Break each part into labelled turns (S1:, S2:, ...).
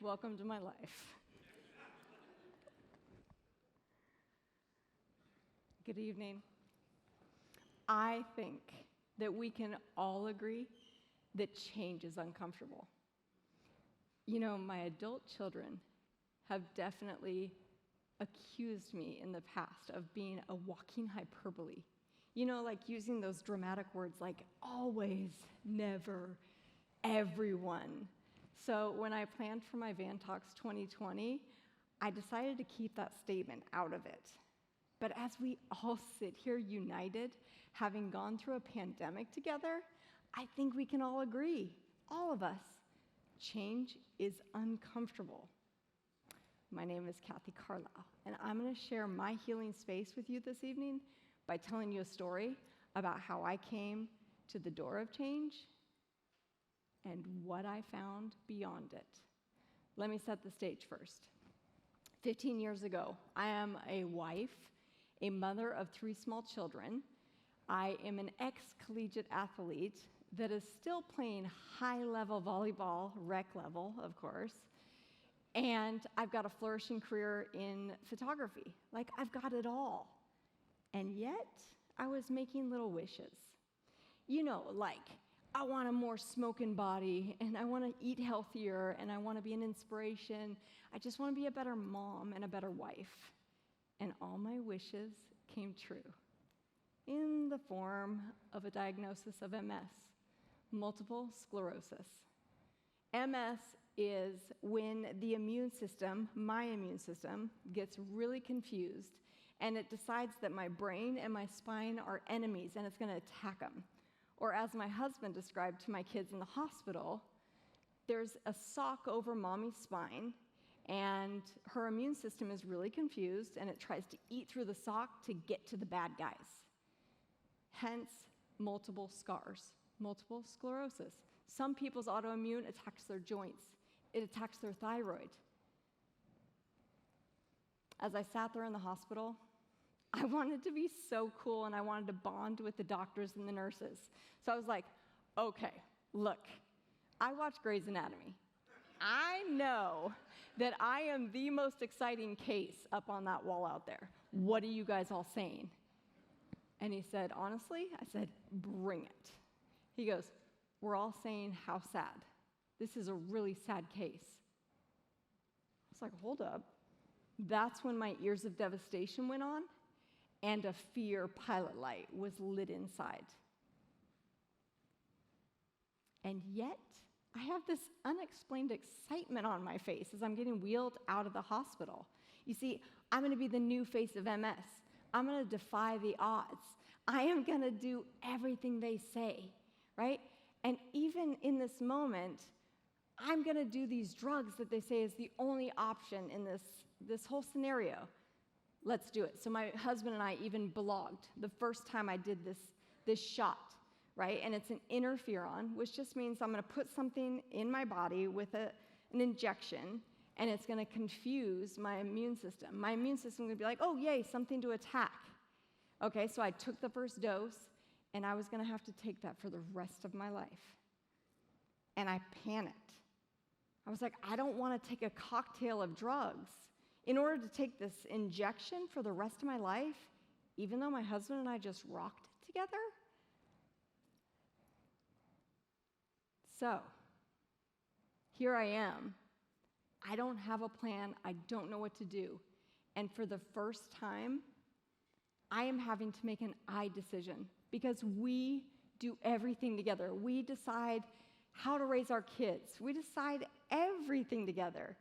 S1: Welcome to my life. Good evening. I think that we can all agree that change is uncomfortable. You know, my adult children have definitely accused me in the past of being a walking hyperbole. You know, like using those dramatic words like always, never, everyone. So when I planned for my Van Talks 2020, I decided to keep that statement out of it. But as we all sit here united, having gone through a pandemic together, I think we can all agree, all of us, change is uncomfortable. My name is Carlisle, and I'm going to share my healing space with you this evening by telling you a story about how I came to the door of change and what I found beyond it. Let me set the stage first. 15 years ago, I am a wife, a mother of 3 small children. I am an ex-collegiate athlete that is still playing high-level volleyball, rec level, of course. And I've got a flourishing career in photography. Like, I've got it all. And yet, I was making little wishes. You know, like, I want a more smoking body, and I want to eat healthier, and I want to be an inspiration. I just want to be a better mom and a better wife. And all my wishes came true in the form of a diagnosis of MS, multiple sclerosis. MS is when the immune system, my immune system, gets really confused, and it decides that my brain and my spine are enemies, and it's going to attack them. Or as my husband described to my kids in the hospital, there's a sock over mommy's spine, and her immune system is really confused, and it tries to eat through the sock to get to the bad guys. Hence, multiple scars, multiple sclerosis. Some people's autoimmune attacks their joints. It attacks their thyroid. As I sat there in the hospital, I wanted to be so cool, and I wanted to bond with the doctors and the nurses. So I was like, okay, look, I watch Grey's Anatomy. I know that I am the most exciting case up on that wall out there. What are you guys all saying? And he said, honestly, I said, bring it. He goes, we're all saying how sad. This is a really sad case. I was like, hold up. That's when my ears of devastation went on, and a fear pilot light was lit inside. And yet, I have this unexplained excitement on my face as I'm getting wheeled out of the hospital. You see, I'm going to be the new face of MS. I'm going to defy the odds. I am going to do everything they say, right? And even in this moment, I'm going to do these drugs that they say is the only option in this whole scenario. Let's do it. So my husband and I even blogged the first time I did this shot, right? And it's an interferon, which just means I'm going to put something in my body with an injection, and it's going to confuse my immune system. My immune system is going to be like, oh, yay, something to attack. Okay, so I took the first dose, and I was going to have to take that for the rest of my life. And I panicked. I was like, I don't want to take a cocktail of drugs in order to take this injection for the rest of my life, even though my husband and I just rocked it together. So, here I am. I don't have a plan. I don't know what to do. And for the first time, I am having to make an I decision because we do everything together. We decide how to raise our kids. We decide everything together.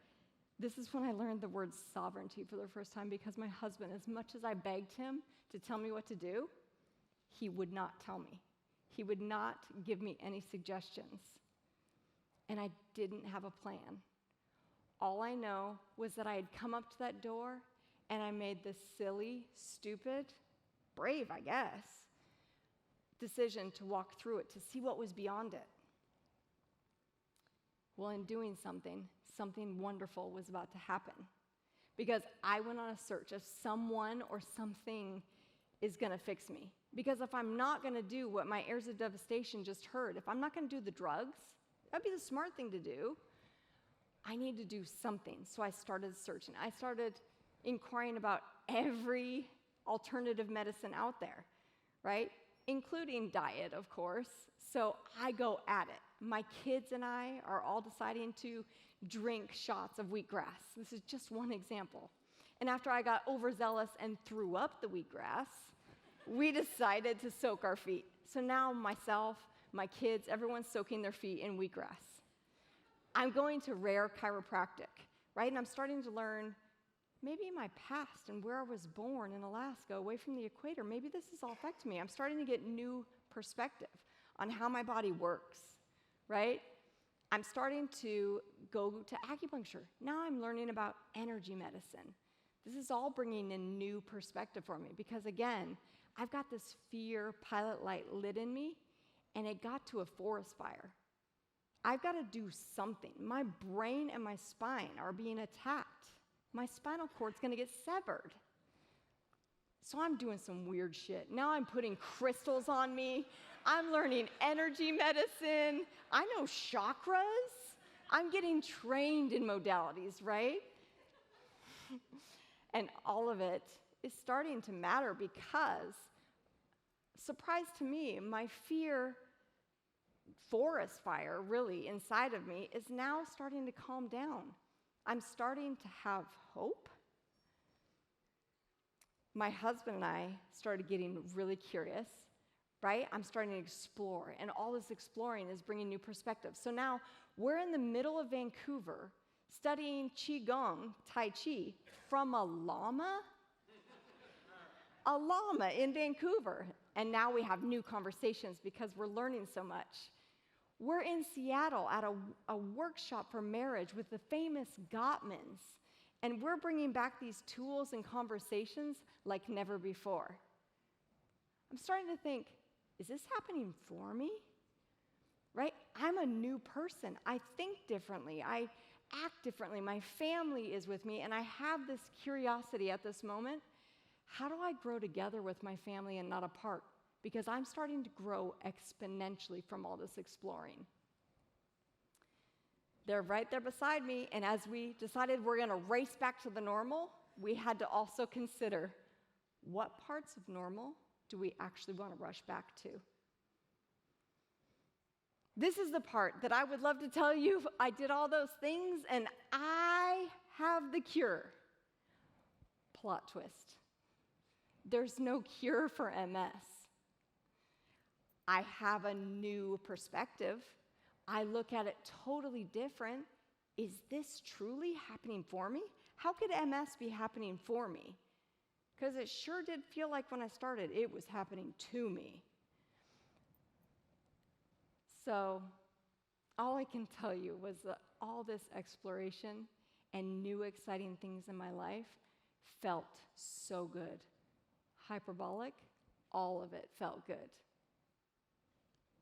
S1: This is when I learned the word sovereignty for the first time because my husband, as much as I begged him to tell me what to do, he would not tell me. He would not give me any suggestions. And I didn't have a plan. All I know was that I had come up to that door and I made this silly, stupid, brave, I guess, decision to walk through it, to see what was beyond it. Well, in doing something wonderful was about to happen because I went on a search of someone or something is going to fix me. Because if I'm not going to do what my heirs of devastation just heard, if I'm not going to do the drugs, that'd be the smart thing to do, I need to do something. So I started searching. I started inquiring about every alternative medicine out there, right? Including diet, of course. So I go at it. My kids and I are all deciding to drink shots of wheatgrass. This is just one example. And after I got overzealous and threw up the wheatgrass, we decided to soak our feet. So now myself, my kids, everyone's soaking their feet in wheatgrass. I'm going to rare chiropractic, right? And I'm starting to learn maybe my past and where I was born in Alaska, away from the equator. Maybe this is all affecting me. I'm starting to get new perspective on how my body works, right? I'm starting to go to acupuncture. Now I'm learning about energy medicine. This is all bringing in new perspective for me because, again, I've got this fear pilot light lit in me, and it got to a forest fire. I've got to do something. My brain and my spine are being attacked. My spinal cord's going to get severed. So I'm doing some weird shit. Now I'm putting crystals on me. I'm learning energy medicine. I know chakras. I'm getting trained in modalities, right? And all of it is starting to matter because, surprise to me, my fear forest fire, really, inside of me is now starting to calm down. I'm starting to have hope. My husband and I started getting really curious, right? I'm starting to explore, and all this exploring is bringing new perspectives. So now we're in the middle of Vancouver studying Qigong, Tai Chi, from a llama? A llama in Vancouver. And now we have new conversations because we're learning so much. We're in Seattle at a workshop for marriage with the famous Gottmans, and we're bringing back these tools and conversations like never before. I'm starting to think, is this happening for me? Right? I'm a new person. I think differently. I act differently. My family is with me, and I have this curiosity at this moment. How do I grow together with my family and not apart? Because I'm starting to grow exponentially from all this exploring. They're right there beside me, and as we decided we're going to race back to the normal, we had to also consider what parts of normal do we actually want to rush back to? This is the part that I would love to tell you. I did all those things, and I have the cure. Plot twist. There's no cure for MS. I have a new perspective. I look at it totally different. Is this truly happening for me? How could MS be happening for me? Because it sure did feel like when I started, it was happening to me. So all I can tell you was that all this exploration and new exciting things in my life felt so good. Hyperbolic, all of it felt good.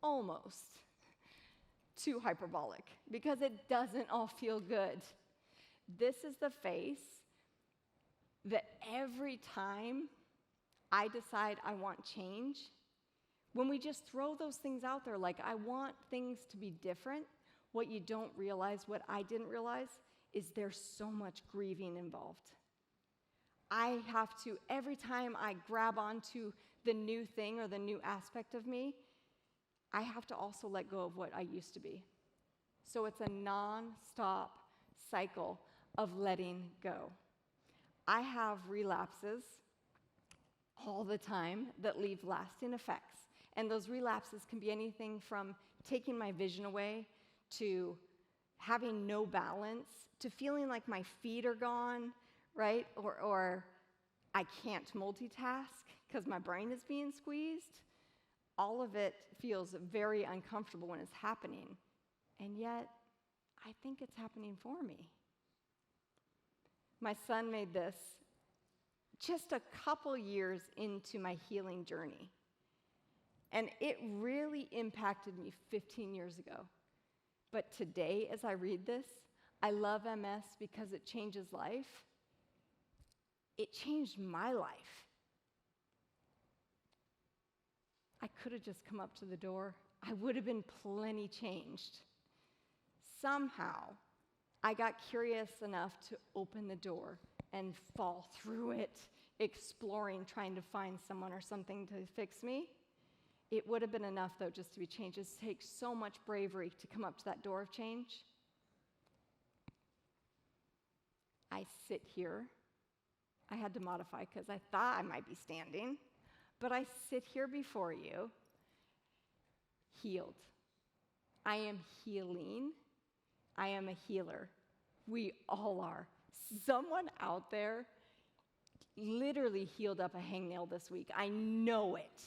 S1: Almost too hyperbolic, because it doesn't all feel good. This is the face that every time I decide I want change, when we just throw those things out there, like I want things to be different, what you don't realize, what I didn't realize, is there's so much grieving involved. I have to, every time I grab onto the new thing or the new aspect of me, I have to also let go of what I used to be. So it's a non-stop cycle of letting go. I have relapses all the time that leave lasting effects. And those relapses can be anything from taking my vision away to having no balance to feeling like my feet are gone, right? Or I can't multitask because my brain is being squeezed. All of it feels very uncomfortable when it's happening. And yet, I think it's happening for me. My son made this just a couple years into my healing journey. And it really impacted me 15 years ago. But today, as I read this, I love MS because it changes life. It changed my life. I could have just come up to the door. I would have been plenty changed. Somehow, I got curious enough to open the door and fall through it, exploring, trying to find someone or something to fix me. It would have been enough, though, just to be changed. It takes so much bravery to come up to that door of change. I sit here. I had to modify because I thought I might be standing, but I sit here before you, healed. I am healing. I am a healer. We all are. Someone out there literally healed up a hangnail this week. I know it.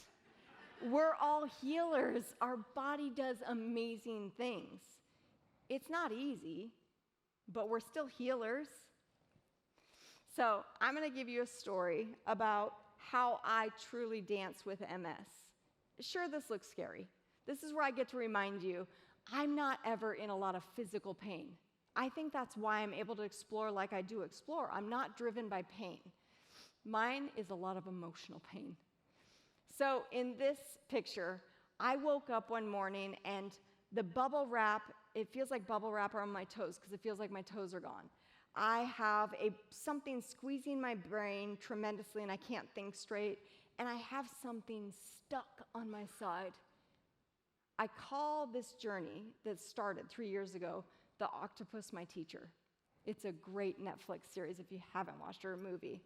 S1: We're all healers. Our body does amazing things. It's not easy, but we're still healers. So I'm going to give you a story about how I truly dance with MS. Sure, this looks scary. This is where I get to remind you, I'm not ever in a lot of physical pain. I think that's why I'm able to explore like I do explore. I'm not driven by pain. Mine is a lot of emotional pain. So in this picture, I woke up one morning and the bubble wrap, it feels like bubble wrap around my toes because it feels like my toes are gone. I have something squeezing my brain tremendously and I can't think straight, and I have something stuck on my side. I call this journey that started 3 years ago, The Octopus My Teacher. It's a great Netflix series if you haven't watched it, or a movie.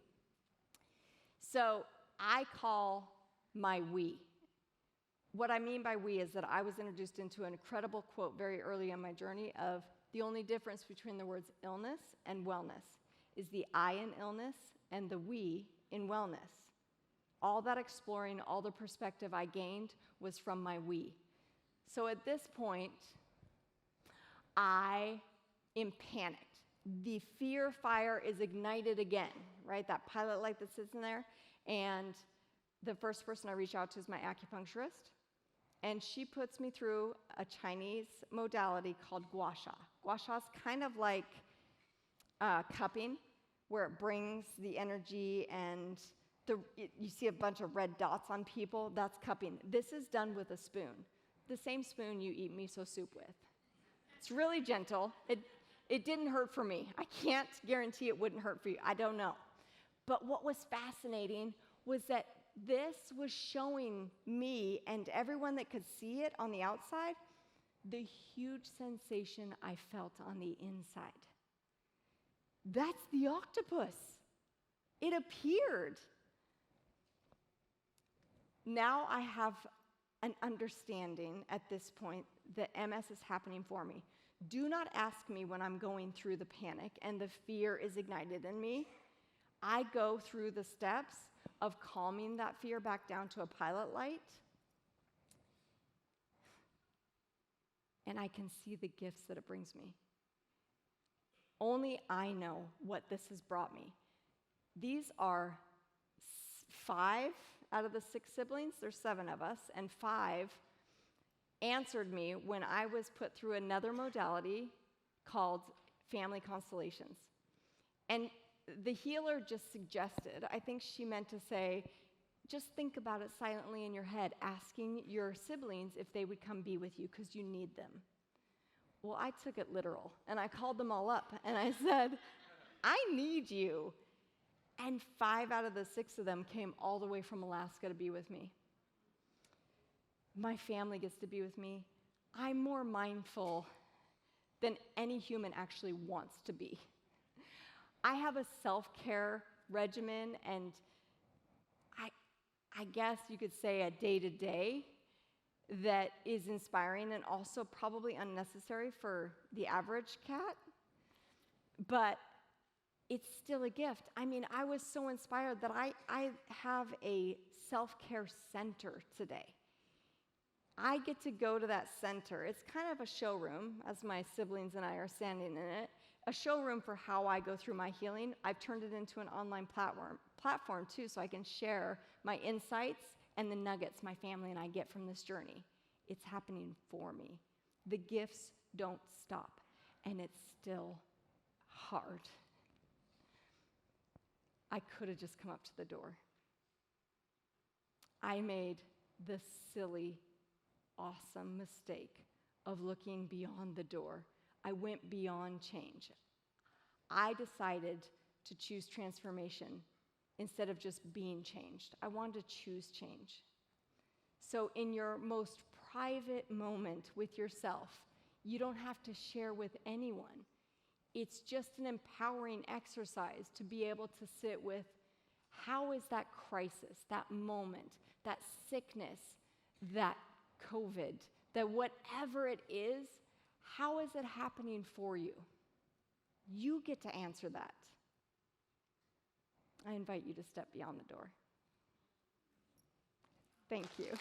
S1: So I call my we. What I mean by we is that I was introduced into an incredible quote very early in my journey of the only difference between the words illness and wellness is the I in illness and the we in wellness. All that exploring, all the perspective I gained was from my we. So at this point, I am panicked. The fear fire is ignited again, right? That pilot light that sits in there. And the first person I reach out to is my acupuncturist. And she puts me through a Chinese modality called gua sha. Gua sha is kind of like cupping, where it brings the energy and you see a bunch of red dots on people. That's cupping. This is done with a spoon, the same spoon you eat miso soup with. It's really gentle. It didn't hurt for me. I can't guarantee it wouldn't hurt for you. I don't know. But what was fascinating was that this was showing me and everyone that could see it on the outside the huge sensation I felt on the inside. That's the octopus. It appeared. Now I have an understanding at this point that MS is happening for me. Do not ask me when I'm going through the panic and the fear is ignited in me. I go through the steps of calming that fear back down to a pilot light, and I can see the gifts that it brings me. Only I know what this has brought me. These are 5 out of the 6 siblings, there's 7 of us, and 5 answered me when I was put through another modality called family constellations. And the healer just suggested, I think she meant to say, just think about it silently in your head, asking your siblings if they would come be with you because you need them. Well, I took it literal, and I called them all up, and I said, I need you. And 5 out of the 6 of them came all the way from Alaska to be with me. My family gets to be with me. I'm more mindful than any human actually wants to be. I have a self-care regimen, and I guess you could say a day-to-day that is inspiring and also probably unnecessary for the average cat, but it's still a gift. I mean, I was so inspired that I have a self-care center today. I get to go to that center. It's kind of a showroom, as my siblings and I are standing in it, a showroom for how I go through my healing. I've turned it into an online platform too, so I can share my insights and the nuggets my family and I get from this journey. It's happening for me. The gifts don't stop, and it's still hard. I could have just come up to the door. I made the silly, awesome mistake of looking beyond the door. I went beyond change. I decided to choose transformation instead of just being changed. I wanted to choose change. So in your most private moment with yourself, you don't have to share with anyone. It's just an empowering exercise to be able to sit with, how is that crisis, that moment, that sickness, that COVID, that whatever it is, how is it happening for you? You get to answer that. I invite you to step beyond the door. Thank you.